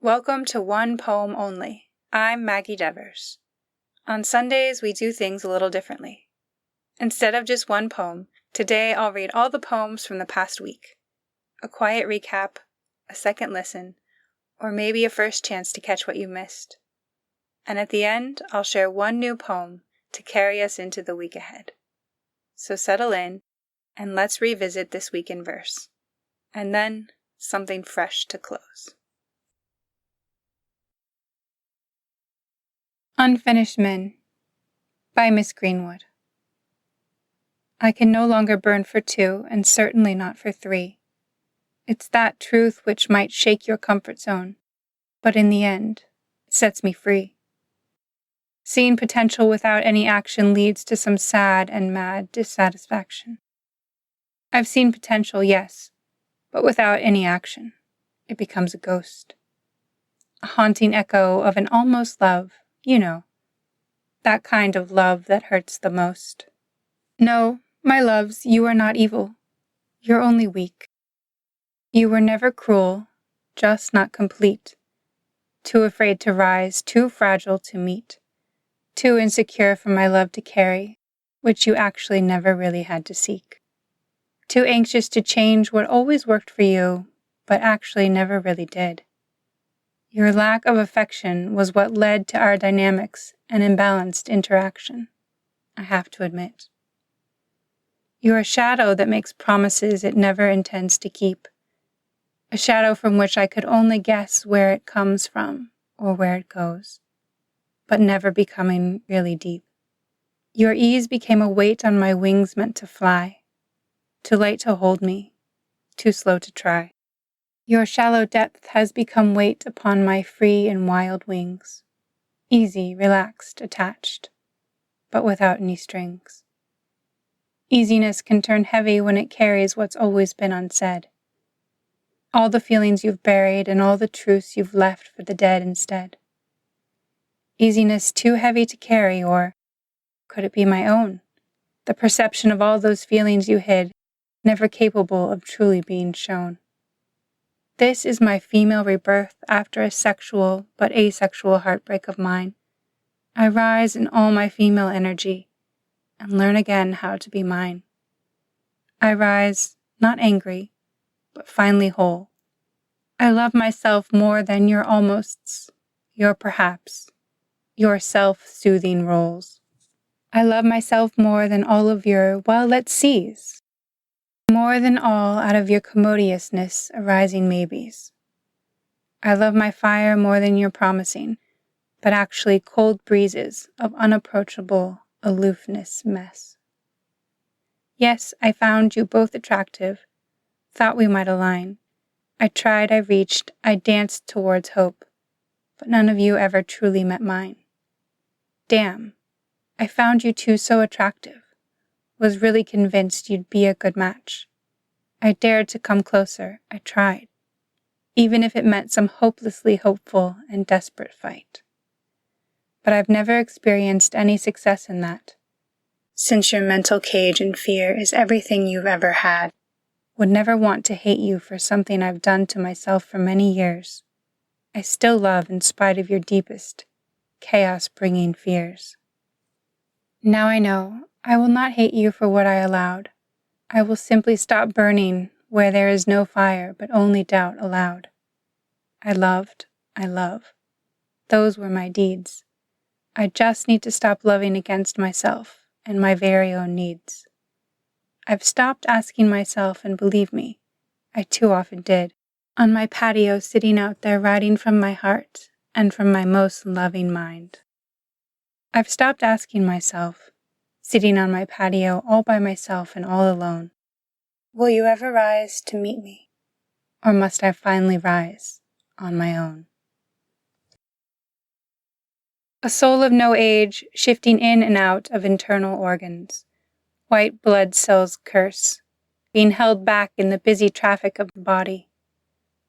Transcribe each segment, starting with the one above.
Welcome to One Poem Only. I'm Maggie Devers. On Sundays, we do things a little differently. Instead of just one poem, today I'll read all the poems from the past week. A quiet recap, a second listen, or maybe a first chance to catch what you missed. And at the end, I'll share one new poem to carry us into the week ahead. So settle in, and let's revisit this week in verse. And then, something fresh to close. Unfinished Men by Miss Greenwood. I can no longer burn for two, and certainly not for three. It's that truth which might shake your comfort zone, but in the end, it sets me free. Seeing potential without any action leads to some sad and mad dissatisfaction. I've seen potential, yes, but without any action, it becomes a ghost. A haunting echo of an almost love, you know, that kind of love that hurts the most. No, my loves, you are not evil. You're only weak. You were never cruel, just not complete. Too afraid to rise, too fragile to meet. Too insecure for my love to carry, which you actually never really had to seek. Too anxious to change what always worked for you, but actually never really did. Your lack of affection was what led to our dynamics and imbalanced interaction, I have to admit. You're a shadow that makes promises it never intends to keep. A shadow from which I could only guess where it comes from or where it goes, but never becoming really deep. Your ease became a weight on my wings meant to fly, too light to hold me, too slow to try. Your shallow depth has become weight upon my free and wild wings, easy, relaxed, attached, but without any strings. Easiness can turn heavy when it carries what's always been unsaid. All the feelings you've buried and all the truths you've left for the dead instead. Easiness too heavy to carry, or could it be my own? The perception of all those feelings you hid, never capable of truly being shown. This is my female rebirth after a sexual but asexual heartbreak of mine. I rise in all my female energy and learn again how to be mine. I rise, not angry, but finally whole. I love myself more than your almosts, your perhaps, your self-soothing roles. I love myself more than all of your, well, let's sees. More than all out of your commodiousness arising maybes. I love my fire more than your promising, but actually cold breezes of unapproachable aloofness mess. Yes, I found you both attractive, thought we might align. I tried, I reached, I danced towards hope, but none of you ever truly met mine. Damn, I found you two so attractive. Was really convinced you'd be a good match. I dared to come closer, I tried, even if it meant some hopelessly hopeful and desperate fight. But I've never experienced any success in that, since your mental cage and fear is everything you've ever had. Would never want to hate you for something I've done to myself for many years. I still love in spite of your deepest, chaos-bringing fears. Now I know I will not hate you for what I allowed. I will simply stop burning where there is no fire but only doubt aloud. I loved, I love. Those were my deeds. I just need to stop loving against myself and my very own needs. I've stopped asking myself, and believe me, I too often did, on my patio sitting out there writing from my heart and from my most loving mind. I've stopped asking myself, sitting on my patio all by myself and all alone, will you ever rise to meet me? Or must I finally rise on my own? A soul of no age, shifting in and out of internal organs. White blood cells curse, being held back in the busy traffic of the body.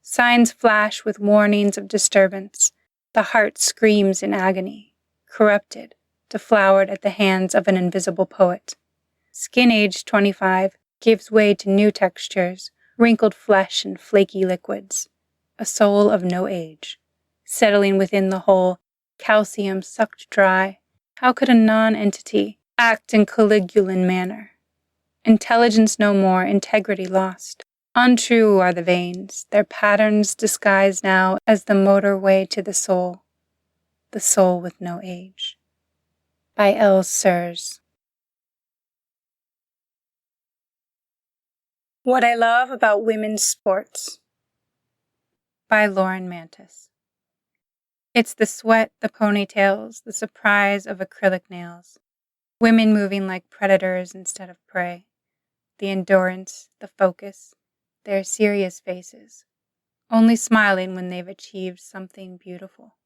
Signs flash with warnings of disturbance. The heart screams in agony, corrupted, deflowered at the hands of an invisible poet. Skin aged 25 gives way to new textures, wrinkled flesh and flaky liquids. A soul of no age. settling within the whole, calcium sucked dry. How could a non-entity act in Caligulan manner? Intelligence no more, integrity lost. Untrue are the veins, their patterns disguised now as the motorway to the soul with no age. By L. Sirs. What I Love About Women's Sports. By Lauren Mantis. It's the sweat, the ponytails, the surprise of acrylic nails. Women moving like predators instead of prey. The endurance, the focus, their serious faces, only smiling when they've achieved something beautiful.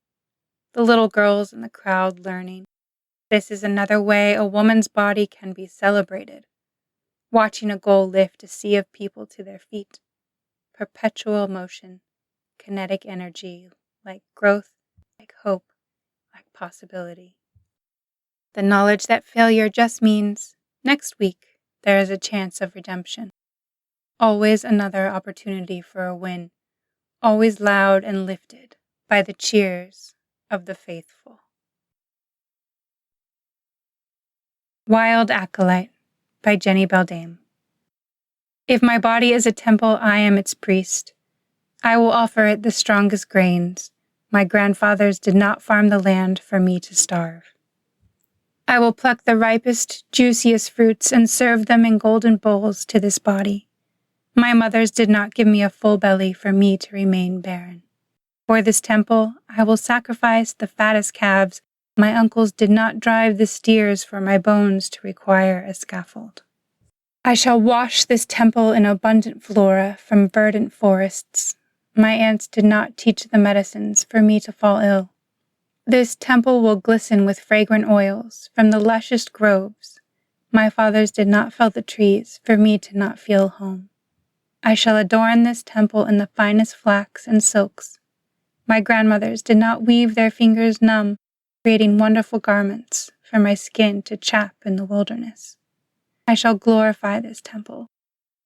The little girls in the crowd learning. This is another way a woman's body can be celebrated. Watching a goal lift a sea of people to their feet. Perpetual motion, kinetic energy, like growth, like hope, like possibility. The knowledge that failure just means, next week, there is a chance of redemption. Always another opportunity for a win, always loud and lifted by the cheers of the faithful. Wild Acolyte by Jenny Beldame. If my body is a temple, I am its priest. I will offer it the strongest grains. My grandfathers did not farm the land for me to starve. I will pluck the ripest, juiciest fruits and serve them in golden bowls to this body. My mothers did not give me a full belly for me to remain barren. For this temple, I will sacrifice the fattest calves. My uncles did not drive the steers for my bones to require a scaffold. I shall wash this temple in abundant flora from verdant forests. My aunts did not teach the medicines for me to fall ill. This temple will glisten with fragrant oils from the lushest groves. My fathers did not fell the trees for me to not feel home. I shall adorn this temple in the finest flax and silks. My grandmothers did not weave their fingers numb, creating wonderful garments for my skin to chap in the wilderness. I shall glorify this temple,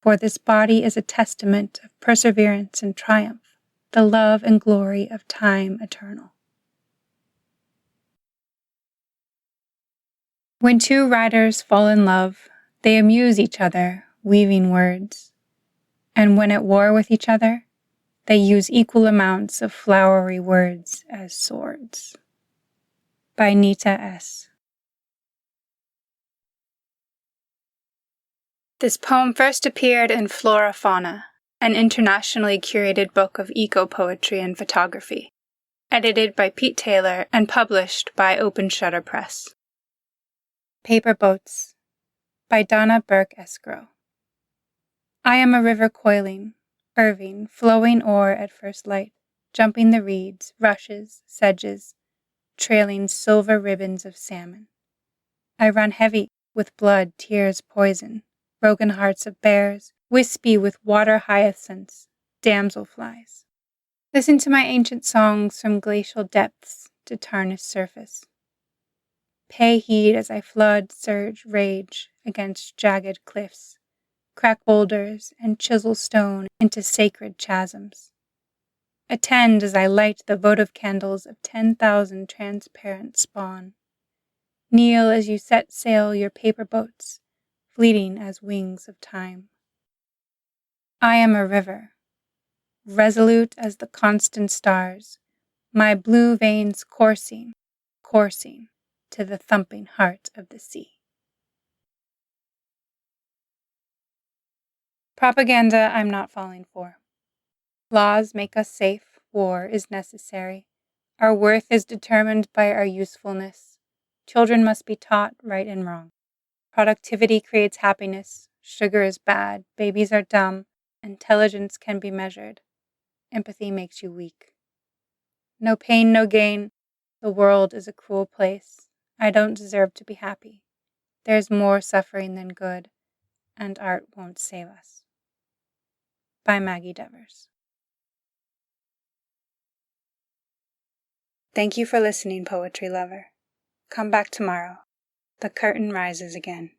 for this body is a testament of perseverance and triumph, the love and glory of time eternal. When two riders fall in love, they amuse each other, weaving words. And when at war with each other, they use equal amounts of flowery words as swords. By Nita S. This poem first appeared in Flora Fauna, an internationally curated book of eco-poetry and photography, edited by Pete Taylor and published by Open Shutter Press. Paper Boats by Donna Burke Escrow. I am a river coiling, curving, flowing o'er at first light, jumping the reeds, rushes, sedges, trailing silver ribbons of salmon. I run heavy with blood, tears, poison, broken hearts of bears, wispy with water hyacinths, damselflies. Listen to my ancient songs from glacial depths to tarnished surface. Pay heed as I flood, surge, rage against jagged cliffs, crack boulders and chisel stone into sacred chasms. Attend as I light the votive candles of 10,000 transparent spawn. Kneel as you set sail your paper boats, fleeting as wings of time. I am a river, resolute as the constant stars, my blue veins coursing, coursing to the thumping heart of the sea. Propaganda I'm not falling for. Laws make us safe, war is necessary. Our worth is determined by our usefulness. Children must be taught right and wrong. Productivity creates happiness. Sugar is bad. Babies are dumb. Intelligence can be measured. Empathy makes you weak. No pain, no gain. The world is a cruel place. I don't deserve to be happy. There's more suffering than good, and art won't save us. By Maggie Devers. Thank you for listening, poetry lover. Come back tomorrow. The curtain rises again.